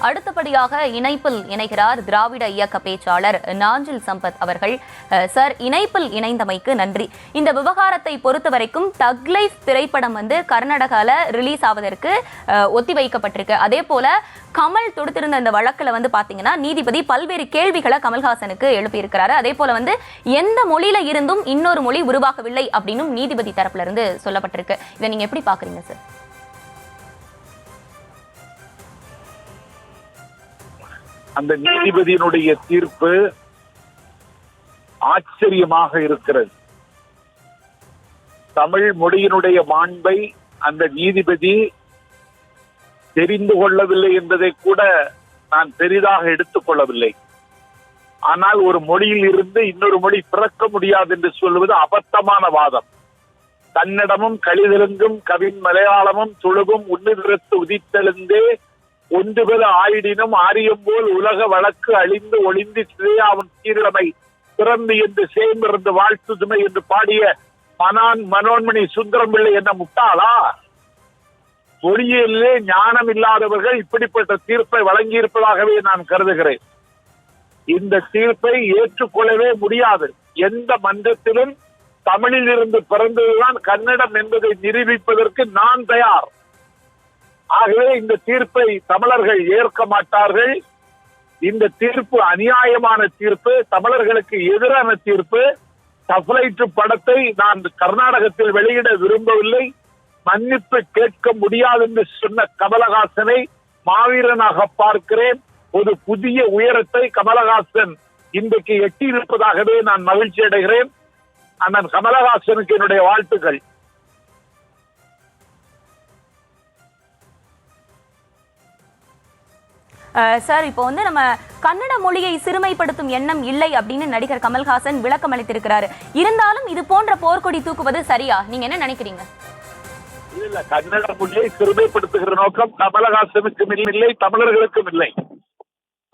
அடுத்தபடியாக இணைப்பில் இணைகிறார் திராவிட இயக்க பேச்சாளர் நாஞ்சில் சம்பத் அவர்கள். சார், இணைப்பில் இணைந்தமைக்கு நன்றி. இந்த விவகாரத்தை பொறுத்த வரைக்கும் தக் லைஃப் திரைப்படம் கர்நாடகால ரிலீஸ் ஆவதற்கு ஒத்திவைக்கப்பட்டிருக்கு. அதே போல கமல் தொடுத்திருந்த இந்த வழக்குல பாத்தீங்கன்னா நீதிபதி பல்வேறு கேள்விகளை கமல்ஹாசனுக்கு எழுப்பியிருக்கிறாரு. அதே போல எந்த மொழியில இருந்தும் இன்னொரு மொழி உருவாகவில்லை அப்படின்னு நீதிபதி தரப்புல இருந்து சொல்லப்பட்டிருக்கு. இதை நீங்க எப்படி பாக்குறீங்க சார்? அந்த நீதிபதியினுடைய தீர்ப்பு ஆச்சரியமாக இருக்கிறது. தமிழ் மொழியினுடைய மாண்பை அந்த நீதிபதி தெரிந்து கொள்ளவில்லை என்பதை கூட நான் பெரிதாக எடுத்துக் கொள்ளவில்லை. ஆனால் ஒரு மொழியில் இருந்து இன்னொரு மொழி பிறக்க முடியாது என்று சொல்வது அபத்தமான வாதம். கன்னடமும் கலிதெலுங்கும் கவின் மலையாளமும் துளுவும் உன்னிதிரத்து உதித்தெழுந்தே ஒன்று பெற ஆயிடினும் ஆரியம் போல் உலக வழக்கு அழிந்து ஒளிந்து சிறையாவும் சீரிழமை பிறந்து என்று சேர்ந்திருந்து வாழ்த்துதுமை என்று பாடிய மனோன்மணி சுந்தரம் பிள்ளை என்ன முட்டாளா? மொழியிலே ஞானம் இல்லாதவர்கள் இப்படிப்பட்ட தீர்ப்பை வழங்கியிருப்பதாகவே நான் கருதுகிறேன். இந்த தீர்ப்பை ஏற்றுக்கொள்ளவே முடியாது. எந்த மன்றத்திலும் தமிழில் இருந்து பிறந்ததுதான் கன்னடம் என்பதை நிரூபிப்பதற்கு நான் தயார். ஆகவே இந்த தீர்ப்பை தமிழர்கள் ஏற்க மாட்டார்கள். இந்த தீர்ப்பு அநியாயமான தீர்ப்பு, தமிழர்களுக்கு எதிரான தீர்ப்பு. டஃப்லைட் படத்தை நான் கர்நாடகத்தில் வெளியிட விரும்பவில்லை, மன்னிப்பு கேட்க முடியாது என்று சொன்ன கமலஹாசனை மாவீரனாக பார்க்கிறேன். ஒரு புதிய உயரத்தை கமலஹாசன் இன்றைக்கு எட்டியிருப்பதாகவே நான் மகிழ்ச்சி அடைகிறேன். அண்ணன் கமலஹாசனுக்கு என்னுடைய வாழ்த்துக்கள். சார், இப்போ நம்ம கன்னட மொழியை சிறுமைப்படுத்தும் எண்ணம் இல்லை அப்படின்னு நடிகர் கமல்ஹாசன் விளக்கம் அளித்திருக்கிறாரு. இருந்தாலும் இது போன்ற போர்க்கொடி தூக்குவது சரியா? நீங்க என்ன நினைக்கிறீங்க? இல்ல, கன்னட மொழியை சிறுமைப்படுத்துகிற நோக்கம் கமலஹாசனுக்கும் இல்லை, தமிழர்களுக்கும் இல்லை.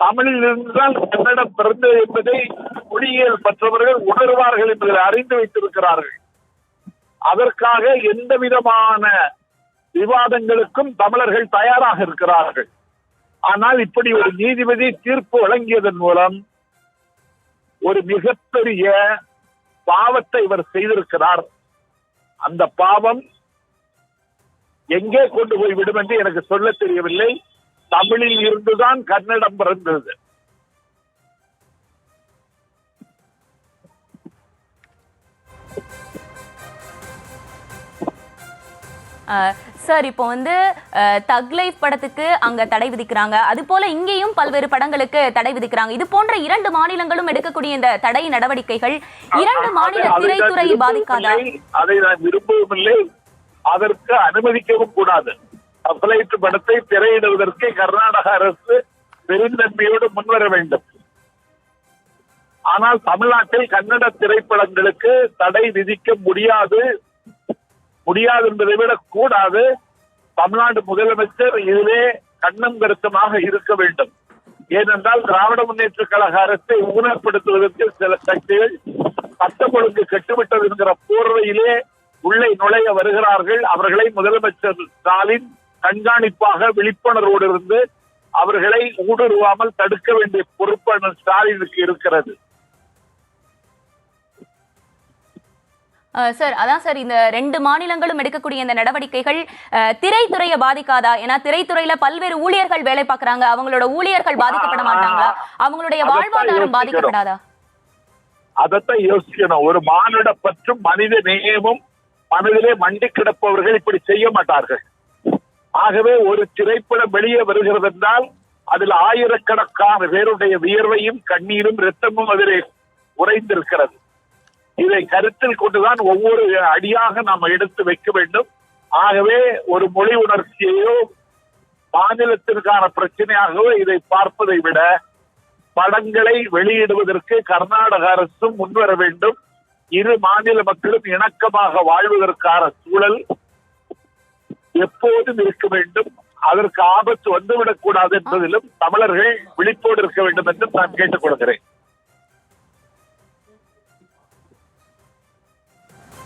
தமிழில் இருந்துதான் கன்னடம் பிறந்தது என்பதை மொழியியல் மற்றவர்கள் உணர்வார்கள் என்பதை அறிந்து வைத்திருக்கிறார்கள். அதற்காக எந்த விதமான விவாதங்களுக்கும் தமிழர்கள் தயாராக இருக்கிறார்கள். ஆனால் இப்படி ஒரு நீதிபதி தீர்ப்பு வழங்கியதன் மூலம் ஒரு மிகப்பெரிய பாவத்தை இவர் செய்திருக்கிறார். அந்த பாவம் எங்கே கொண்டு போய் விடும் என்று எனக்கு சொல்ல தெரியவில்லை. தமிழில் இருந்துதான் கன்னடம் பிறந்தது. சார், இப்போ தக் லைஃப் படத்துக்கு அங்க தடை விதிக்கிறாங்க, அது போல இங்கேயும் பல்வேறு படங்களுக்கு தடை விதிக்கிறாங்க. இது போன்ற 2 மாநிலங்களும் எடுக்கக்கூடிய இந்த தடை நடவடிக்கைகள் 2 மாநில திரைத்துறையை பாதிக்காதா? அதை நான் விரும்பவும் இல்லை, அதற்கு அனுமதிக்கவும் கூடாது. தக் லைஃப் படத்தை திரையிடுவதற்கு கர்நாடக அரசு பெருந்தன்மையோடு முன்வர வேண்டும். ஆனால் தமிழ்நாட்டில் கன்னட திரைப்படங்களுக்கு தடை விதிக்க முடியாது என்பதை விட கூடாது. தமிழ்நாடு முதலமைச்சர் இதிலே கண்ணம் கருத்தமாக இருக்க வேண்டும். ஏனென்றால் திராவிட முன்னேற்ற கழக அரசை ஊனப்படுத்துவதற்கு சில சக்திகள் சட்டம் ஒழுங்கு கட்டுவிட்டது என்கிற போர்வையிலே உள்ளே நுழைய வருகிறார்கள். அவர்களை முதலமைச்சர் ஸ்டாலின் கண்காணிப்பாக விழிப்புணர்வோடு இருந்து அவர்களை ஊடுருவாமல் தடுக்க வேண்டிய பொறுப்பு ஸ்டாலினுக்கு இருக்கிறது. சார், அதான் சார், இந்த 2 மாநிலங்களும் எடுக்கக்கூடிய இந்த நடவடிக்கைகள் திரைத்துறையை பாதிக்காதா? ஏன்னா திரைத்துறையில பல்வேறு ஊழியர்கள் வேலை பார்க்கறாங்க, அவங்களோட ஊழியர்கள் பாதிக்கப்பட மாட்டாங்களா? அவங்களுடைய வாழ்வாதாரம் பாதிக்கப்படாதா? அதைத்தான் யோசிக்கணும். ஒரு மானிட பற்றும் மனித நேயமும் மனதிலே மண்டி கிடப்பவர்கள் இப்படி செய்ய மாட்டார்கள். ஆகவே ஒரு திரைப்படம் வெளியே வருகிறது என்றால் அதில் ஆயிரக்கணக்கான பேருடைய வியர்வையும் கண்ணீரும் இரத்தமும் அதிலே உறைந்திருக்கிறது. இதை கருத்தில் கொண்டுதான் ஒவ்வொரு அடியாக நாம் எடுத்து வைக்க வேண்டும். ஆகவே ஒரு மொழி உணர்ச்சியையோ மாநிலத்திற்கான பிரச்சனையாகவோ இதை பார்ப்பதை விட படங்களை வெளியிடுவதற்கு கர்நாடக அரசும் முன்வர வேண்டும். 2 மாநில மக்களும் இணக்கமாக வாழ்வதற்கான சூழல் எப்போதும் இருக்க வேண்டும். அதற்கு ஆபத்து வந்துவிடக் கூடாது என்பதிலும் தமிழர்கள் விழிப்போடு இருக்க வேண்டும் என்று நான் கேட்டுக் கொள்கிறேன்.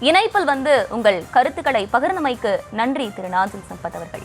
இணைப்பில் உங்கள் கருத்துக்களை பகிர்ந்தமைக்கு நன்றி திரு நாஞ்சில் சம்பத் அவர்கள்.